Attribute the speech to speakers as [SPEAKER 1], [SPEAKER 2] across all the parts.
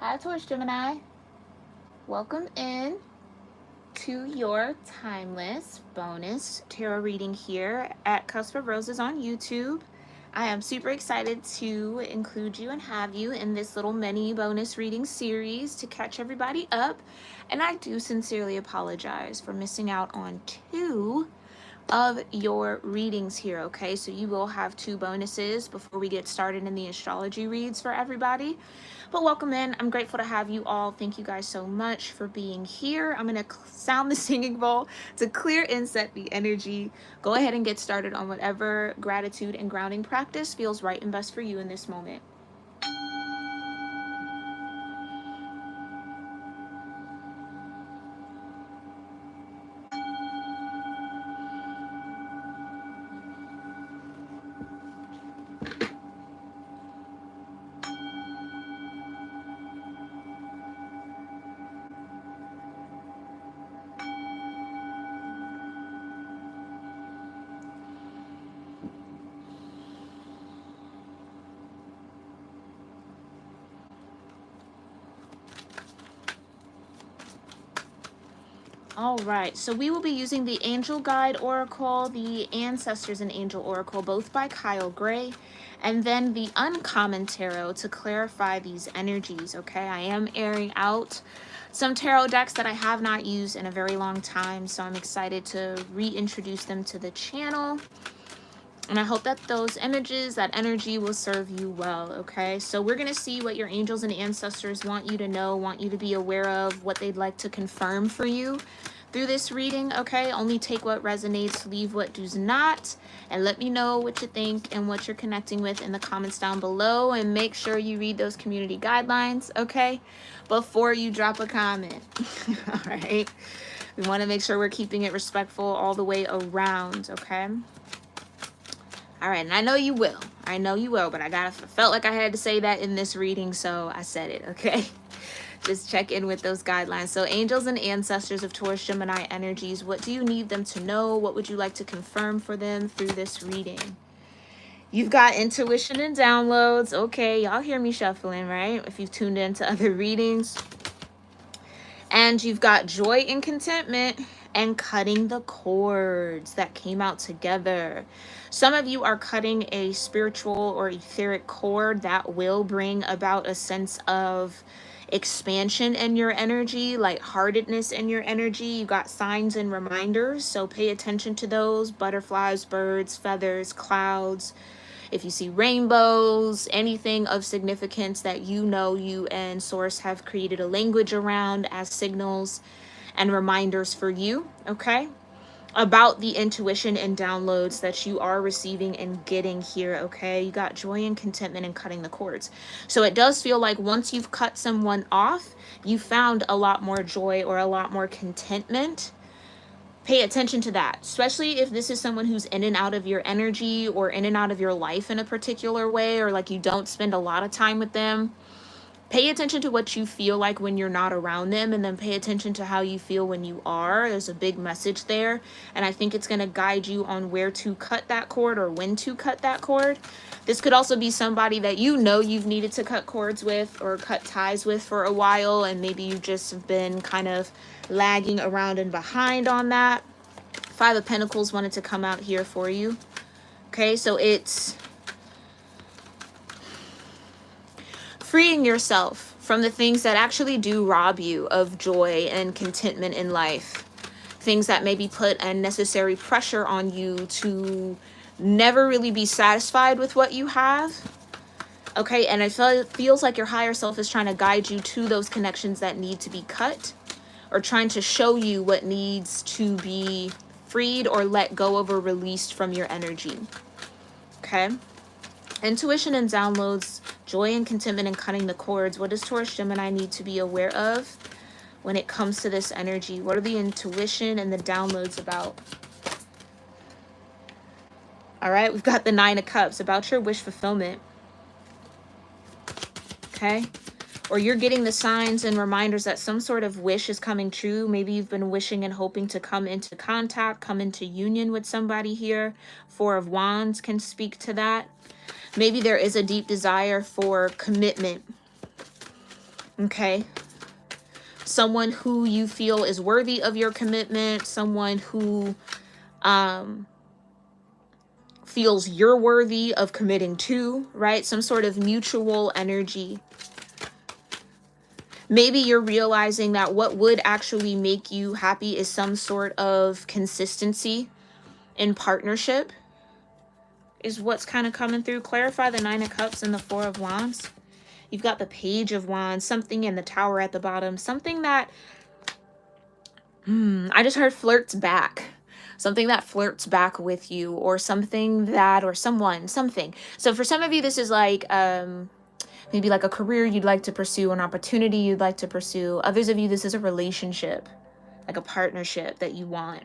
[SPEAKER 1] Hi, Taurus-Gemini. Welcome in to your timeless bonus tarot reading here at Cusp of Roses on YouTube. I am super excited to include you and have you in this little mini bonus reading series to catch everybody up. And I do sincerely apologize for missing out on two of your readings here, okay? So you will have two bonuses before we get started in the astrology reads for everybody. But welcome in. I'm grateful to have you all. Thank you guys so much for being here. I'm going to sound the singing bowl to clear and set the energy. Go ahead and get started on whatever gratitude and grounding practice feels right and best for you in this moment. All right, so we will be using the Angel Guide Oracle, the Ancestors and Angel Oracle, both by Kyle Gray, and then the Uncommon Tarot to clarify these energies, okay? I am airing out some tarot decks that I have not used in a very long time, so I'm excited to reintroduce them to the channel. And I hope that those images, that energy will serve you well, okay? So we're going to see what your angels and ancestors want you to know, want you to be aware of, what they'd like to confirm for you through this reading, okay? Only take what resonates, leave what does not, and let me know what you think and what you're connecting with in the comments down below, and make sure you read those community guidelines, okay? Before you drop a comment, all right? We want to make sure we're keeping it respectful all the way around, okay? All right, and I know you will. I know you will, but I felt like I had to say that in this reading, so I said it, okay? Just check in with those guidelines. So angels and ancestors of Taurus Gemini energies, what do you need them to know? What would you like to confirm for them through this reading? You've got intuition and downloads. Okay, y'all hear me shuffling, right? If you've tuned into other readings. And you've got joy and contentment and cutting the cords that came out together. Some of you are cutting a spiritual or etheric cord that will bring about a sense of expansion in your energy, lightheartedness in your energy. You got signs and reminders, so pay attention to those: butterflies, birds, feathers, clouds. If you see rainbows, anything of significance that you know you and Source have created a language around as signals and reminders for you, okay? About the intuition and downloads that you are receiving and getting here, okay? You got joy and contentment and cutting the cords. So it does feel like once you've cut someone off, you found a lot more joy or a lot more contentment. Pay attention to that, especially if this is someone who's in and out of your energy or in and out of your life in a particular way, or like you don't spend a lot of time with them. Pay attention to what you feel like when you're not around them, and then pay attention to how you feel when you are. There's a big message there, and I think it's going to guide you on where to cut that cord or when to cut that cord. This could also be somebody that you know you've needed to cut cords with or cut ties with for a while, and maybe you just have been kind of lagging around and behind on that. Five of Pentacles wanted to come out here for you. Okay, so it's freeing yourself from the things that actually do rob you of joy and contentment in life. Things that maybe put unnecessary pressure on you to never really be satisfied with what you have. Okay, and it feels like your higher self is trying to guide you to those connections that need to be cut, or trying to show you what needs to be freed or let go of or released from your energy. Okay? Intuition and downloads, joy and contentment and cutting the cords. What does Taurus Gemini need to be aware of when it comes to this energy? What are the intuition and the downloads about? All right, we've got the Nine of Cups, about your wish fulfillment. Okay? Or you're getting the signs and reminders that some sort of wish is coming true. Maybe you've been wishing and hoping to come into contact, come into union with somebody here. Four of Wands can speak to that. Maybe there is a deep desire for commitment. Okay. Someone who you feel is worthy of your commitment, someone who feels you're worthy of committing to, right? Some sort of mutual energy. Maybe you're realizing that what would actually make you happy is some sort of consistency in partnership, is what's kind of coming through. Clarify the Nine of Cups and the Four of Wands. You've got the Page of Wands, something in the Tower at the bottom, something that, I just heard flirts back. Something that flirts back with you, or something that, or someone, something. So for some of you, this is like, maybe like a career you'd like to pursue, an opportunity you'd like to pursue. Others of you, this is a relationship, like a partnership that you want.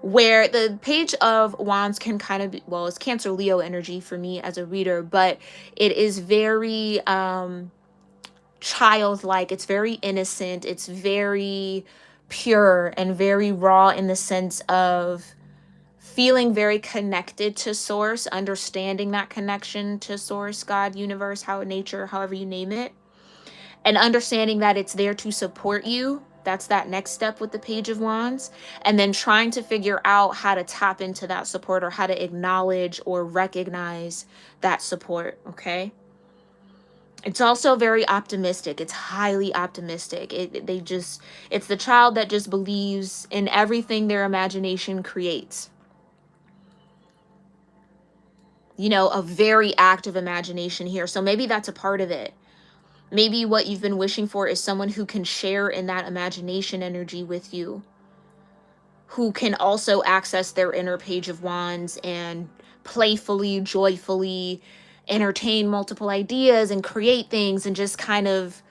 [SPEAKER 1] Where the Page of Wands can kind of be, well, it's Cancer Leo energy for me as a reader, but it is very childlike. It's very innocent. It's very pure and very raw in the sense of feeling very connected to source, understanding that connection to source, God, universe, how nature, however you name it, and understanding that it's there to support you. That's that next step with the Page of Wands. And then trying to figure out how to tap into that support, or how to acknowledge or recognize that support, okay? It's also very optimistic. It's highly optimistic. It's the child that just believes in everything their imagination creates. You know, a very active imagination here. So maybe that's a part of it. Maybe what you've been wishing for is someone who can share in that imagination energy with you, who can also access their inner Page of Wands and playfully, joyfully entertain multiple ideas and create things and just kind of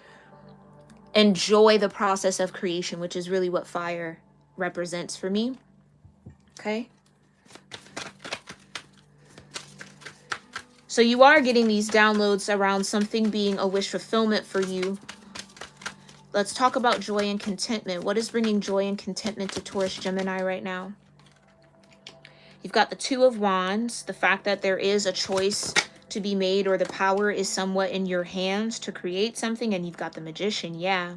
[SPEAKER 1] enjoy the process of creation, which is really what fire represents for me. Okay. So you are getting these downloads around something being a wish fulfillment for you. Let's talk about joy and contentment. What is bringing joy and contentment to Taurus-Gemini right now? You've got the Two of Wands, the fact that there is a choice to be made, or the power is somewhat in your hands to create something, and you've got the Magician, yeah.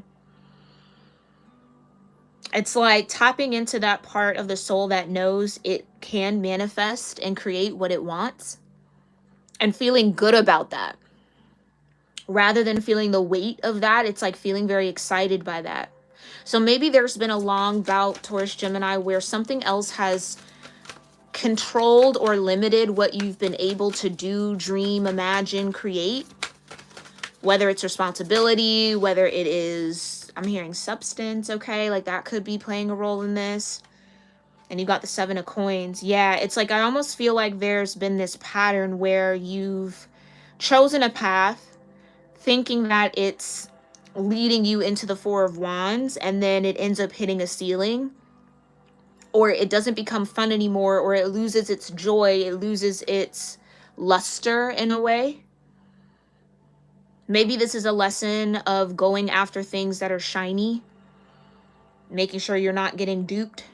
[SPEAKER 1] It's like tapping into that part of the soul that knows it can manifest and create what it wants, and feeling good about that. Rather than feeling the weight of that, it's like feeling very excited by that. So maybe there's been a long bout, Taurus-Gemini, where something else has controlled or limited what you've been able to do, dream, imagine, create. Whether it's responsibility, whether it is, I'm hearing substance, okay? Like that could be playing a role in this. And you got the Seven of Coins. Yeah, it's like I almost feel like there's been this pattern where you've chosen a path thinking that it's leading you into the Four of Wands, and then it ends up hitting a ceiling, or it doesn't become fun anymore, or it loses its joy, it loses its luster in a way. Maybe this is a lesson of going after things that are shiny, making sure you're not getting duped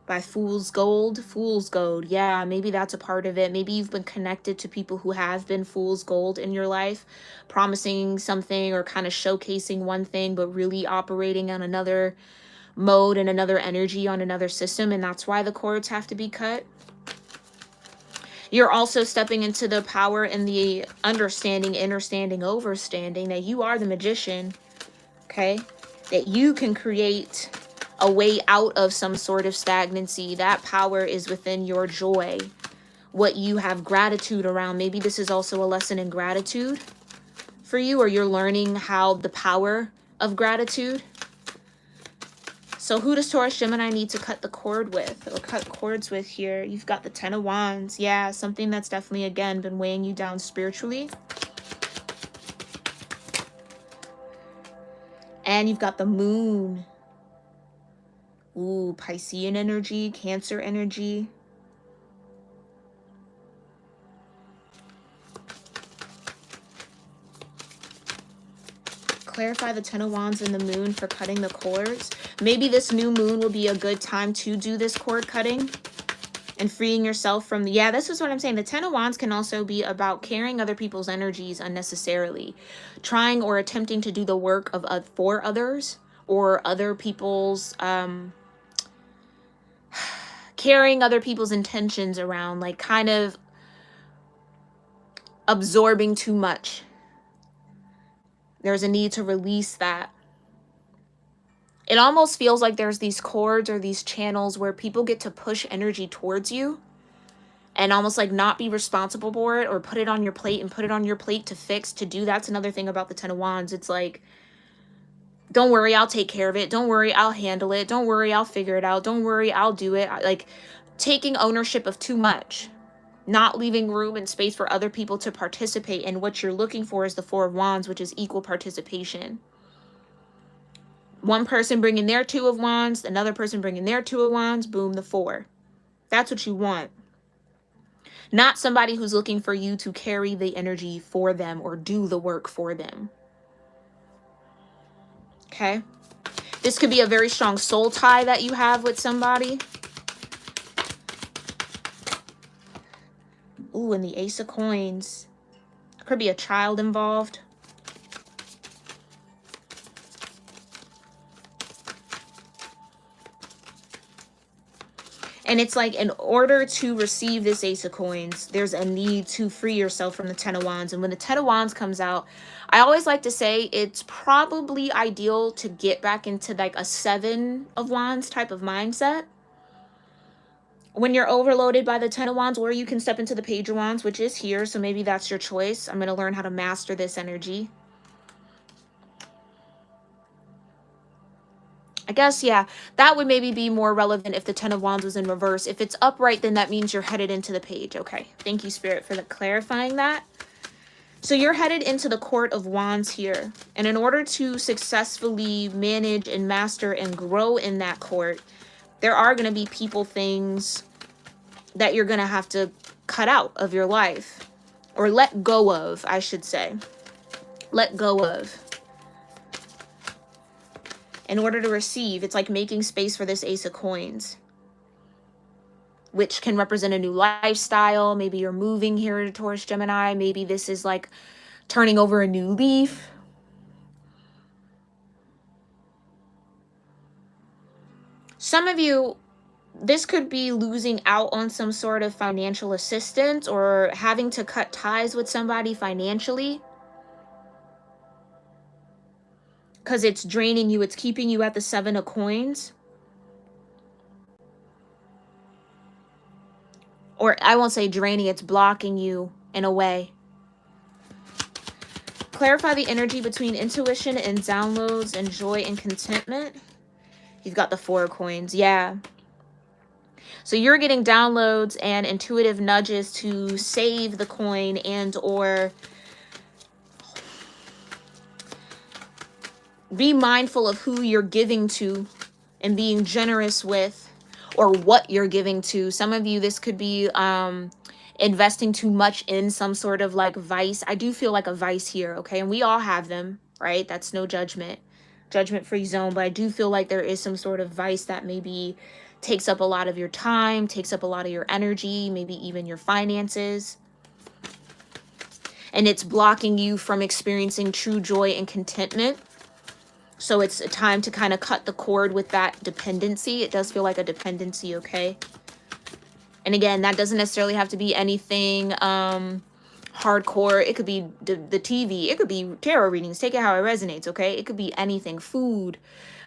[SPEAKER 1] by fool's gold. Fool's gold, yeah, maybe that's a part of it. Maybe you've been connected to people who have been fool's gold in your life, promising something or kind of showcasing one thing, but really operating on another mode and another energy on another system, and that's why the cords have to be cut. You're also stepping into the power and the understanding, understanding, overstanding that you are the Magician, okay? That you can create a way out of some sort of stagnancy. That power is within your joy, what you have gratitude around. Maybe this is also a lesson in gratitude for you, or you're learning how the power of gratitude. So who does Taurus-Gemini need to cut the cord with, or cut cords with here? You've got the Ten of Wands. Yeah, something that's definitely, again, been weighing you down spiritually. And you've got the Moon. Ooh, Piscean energy, Cancer energy. Clarify the Ten of Wands and the Moon for cutting the cords. Maybe this new moon will be a good time to do this cord cutting. and freeing yourself from the, yeah, this is what I'm saying. The Ten of Wands can also be about carrying other people's energies unnecessarily, trying or attempting to do the work of for others, or other people's carrying other people's intentions around, like kind of absorbing too much. There's a need to release that. It almost feels like there's these cords or these channels where people get to push energy towards you and almost like not be responsible for it, or put it on your plate and put it on your plate to fix, to do. That's another thing about the Ten of Wands. It's like, don't worry, I'll take care of it. Don't worry, I'll handle it. Don't worry, I'll figure it out. Don't worry, I'll do it. Like taking ownership of too much, not leaving room and space for other people to participate. And what you're looking for is the Four of Wands, which is equal participation. One person bringing their Two of Wands, another person bringing their Two of Wands, boom, the Four. That's what you want. Not somebody who's looking for you to carry the energy for them or do the work for them. Okay? This could be a very strong soul tie that you have with somebody. Ooh, and the Ace of Coins. Could be a child involved. And it's like, in order to receive this Ace of Coins, there's a need to free yourself from the Ten of Wands. And when the Ten of Wands comes out, I always like to say it's probably ideal to get back into like a Seven of Wands type of mindset. When you're overloaded by the Ten of Wands, or you can step into the Page of Wands, which is here. So maybe that's your choice. I'm going to learn how to master this energy. I guess, yeah, that would maybe be more relevant if the Ten of Wands was in reverse. If it's upright, then that means you're headed into the Page. Okay, thank you, Spirit, for clarifying that. So you're headed into the Court of Wands here. And in order to successfully manage and master and grow in that court, there are going to be people, things that you're going to have to cut out of your life. Or let go of, I should say. Let go of. In order to receive, it's like making space for this Ace of Coins, which can represent a new lifestyle. Maybe you're moving here to Taurus-Gemini. Maybe this is like turning over a new leaf. Some of you, this could be losing out on some sort of financial assistance or having to cut ties with somebody financially. Because it's draining you. It's keeping you at the Seven of Coins. Or I won't say draining. It's blocking you in a way. Clarify the energy between intuition and downloads and joy and contentment. You've got the Four of Coins. Yeah. So you're getting downloads and intuitive nudges to save the coin and or be mindful of who you're giving to and being generous with, or what you're giving to. Some of you, this could be investing too much in some sort of like vice. I do feel like a vice here, okay? And we all have them, right? That's no judgment. Judgment-free zone. But I do feel like there is some sort of vice that maybe takes up a lot of your time, takes up a lot of your energy, maybe even your finances. And it's blocking you from experiencing true joy and contentment. So it's a time to kind of cut the cord with that dependency. It does feel like a dependency, okay? And again, that doesn't necessarily have to be anything hardcore. It could be the TV. It could be tarot readings. Take it how it resonates, okay? It could be anything. Food,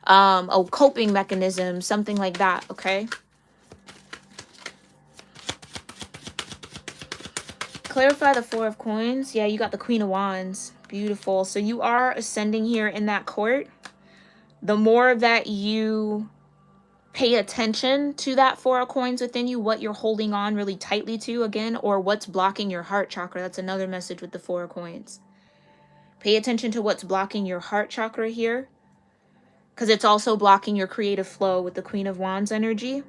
[SPEAKER 1] a coping mechanism, something like that, okay? Clarify the Four of Coins. Yeah, you got the Queen of Wands. Beautiful. So you are ascending here in that court. The more that you pay attention to that Four of Coins within you, what you're holding on really tightly to, again, or what's blocking your heart chakra. That's another message with the Four of Coins. Pay attention to what's blocking your heart chakra here, because it's also blocking your creative flow with the Queen of Wands energy.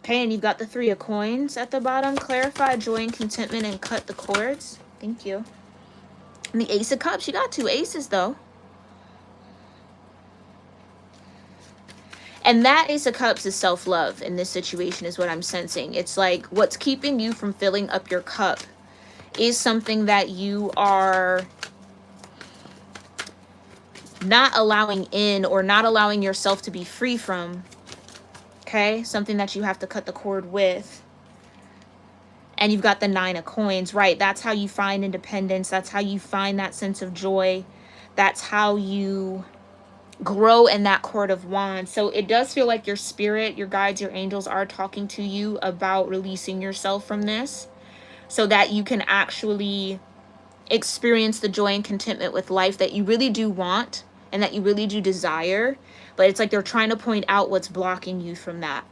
[SPEAKER 1] Okay, and you've got the Three of Coins at the bottom. Clarify joy and contentment and cut the cords. Thank you. And the Ace of Cups. You got two aces, though. And that Ace of Cups is self-love in this situation is what I'm sensing. It's like what's keeping you from filling up your cup is something that you are not allowing in or not allowing yourself to be free from. Okay? Something that you have to cut the cord with. And you've got the 9 of coins, right? That's how you find independence. That's how you find that sense of joy. That's how you grow in that Court of Wands. So it does feel like your spirit, your guides, your angels are talking to you about releasing yourself from this so that you can actually experience the joy and contentment with life that you really do want and that you really do desire. But it's like they're trying to point out what's blocking you from that.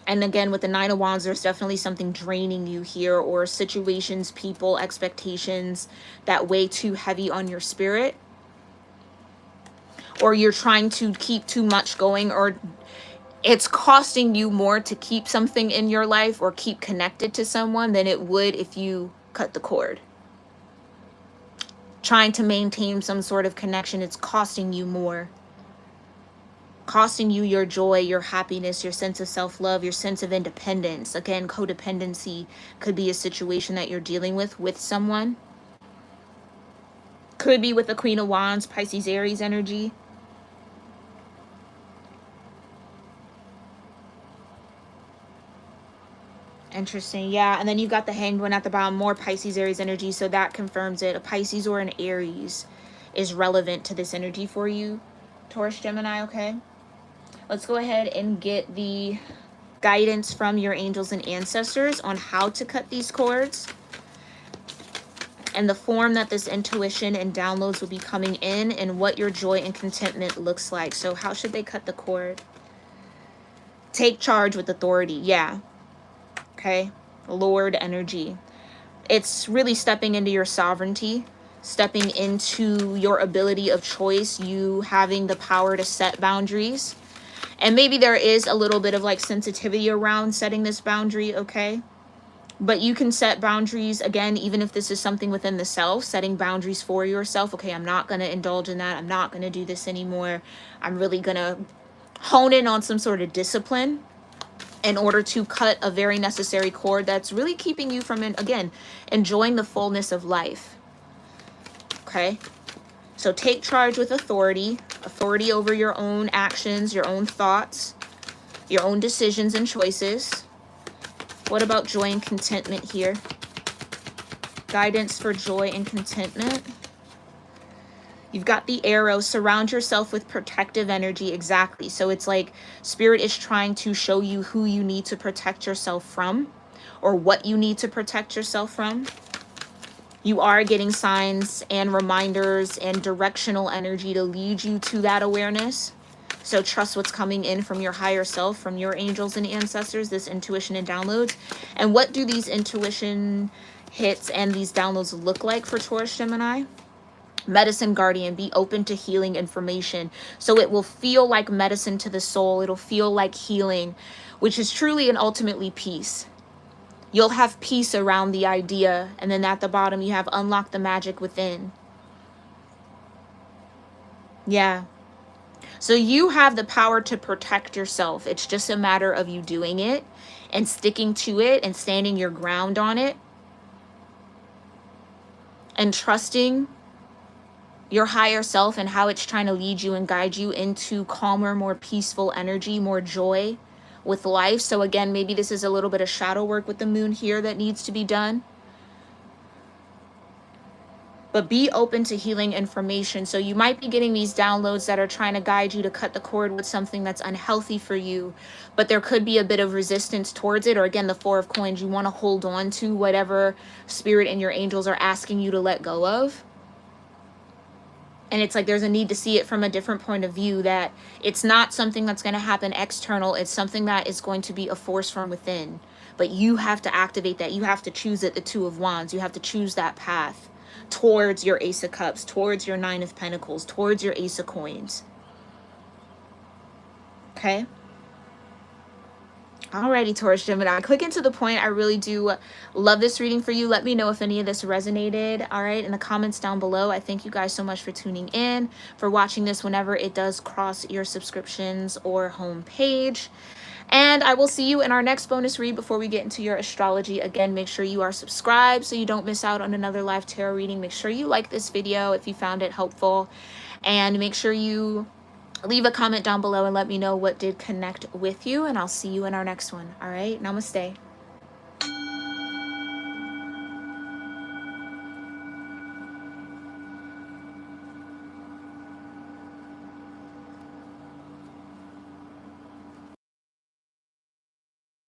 [SPEAKER 1] And again, with the 9 of Wands, there's definitely something draining you here, or situations, people, expectations that weigh too heavy on your spirit. Or you're trying to keep too much going, or it's costing you more to keep something in your life or keep connected to someone than it would if you cut the cord. Trying to maintain some sort of connection, it's costing you more. Costing you your joy, your happiness, your sense of self-love, your sense of independence. Again, codependency could be a situation that you're dealing with someone. Could be with the Queen of Wands, Pisces, Aries energy. Interesting. Yeah. And then you've got the Hanged One at the bottom, more Pisces, Aries energy. So that confirms it. A Pisces or an Aries is relevant to this energy for you, Taurus, Gemini. Okay. Let's go ahead and get the guidance from your angels and ancestors on how to cut these cords and the form that this intuition and downloads will be coming in and what your joy and contentment looks like. So how should they cut the cord? Take charge with authority. Yeah. Okay. Lord energy. It's really stepping into your sovereignty, stepping into your ability of choice, you having the power to set boundaries. And maybe there is a little bit of like sensitivity around setting this boundary, okay? But you can set boundaries, again, even if this is something within the self, setting boundaries for yourself. Okay, I'm not going to indulge in that. I'm not going to do this anymore. I'm really going to hone in on some sort of discipline in order to cut a very necessary cord that's really keeping you from, again, enjoying the fullness of life, okay? So take charge with authority, authority over your own actions, your own thoughts, your own decisions and choices. What about joy and contentment here? Guidance for joy and contentment. You've got the arrow. Surround yourself with protective energy. Exactly. So it's like Spirit is trying to show you who you need to protect yourself from or what you need to protect yourself from. You are getting signs and reminders and directional energy to lead you to that awareness. So trust what's coming in from your higher self, from your angels and ancestors, this intuition and downloads. And what do these intuition hits and these downloads look like for Taurus, Gemini? Medicine guardian, be open to healing information. So it will feel like medicine to the soul. It'll feel like healing, which is truly and ultimately peace. You'll have peace around the idea. And then at the bottom, you have unlock the magic within. Yeah. So you have the power to protect yourself. It's just a matter of you doing it and sticking to it and standing your ground on it and trusting your higher self and how it's trying to lead you and guide you into calmer, more peaceful energy, more joy with life. So again, maybe this is a little bit of shadow work with the moon here that needs to be done. But be open to healing information. So you might be getting these downloads that are trying to guide you to cut the cord with something that's unhealthy for you. But there could be a bit of resistance towards it. Or again, the Four of Coins, you want to hold on to whatever Spirit and your angels are asking you to let go of. And it's like there's a need to see it from a different point of view, that it's not something that's going to happen external. It's something that is going to be a force from within. But you have to activate that. You have to choose it, the Two of Wands. You have to choose that path towards your Ace of Cups, towards your Nine of Pentacles, towards your Ace of Coins. Okay? Alrighty, Taurus Gemini, click into the point. I really do love this reading for you. Let me know if any of this resonated, all right, in the comments down below. I thank you guys so much for tuning in, for watching this whenever it does cross your subscriptions or home page. And I will see you in our next bonus read before we get into your astrology. Again, make sure you are subscribed so you don't miss out on another live tarot reading. Make sure you like this video if you found it helpful. And make sure you leave a comment down below and let me know what did connect with you. And I'll see you in our next one. All right. Namaste.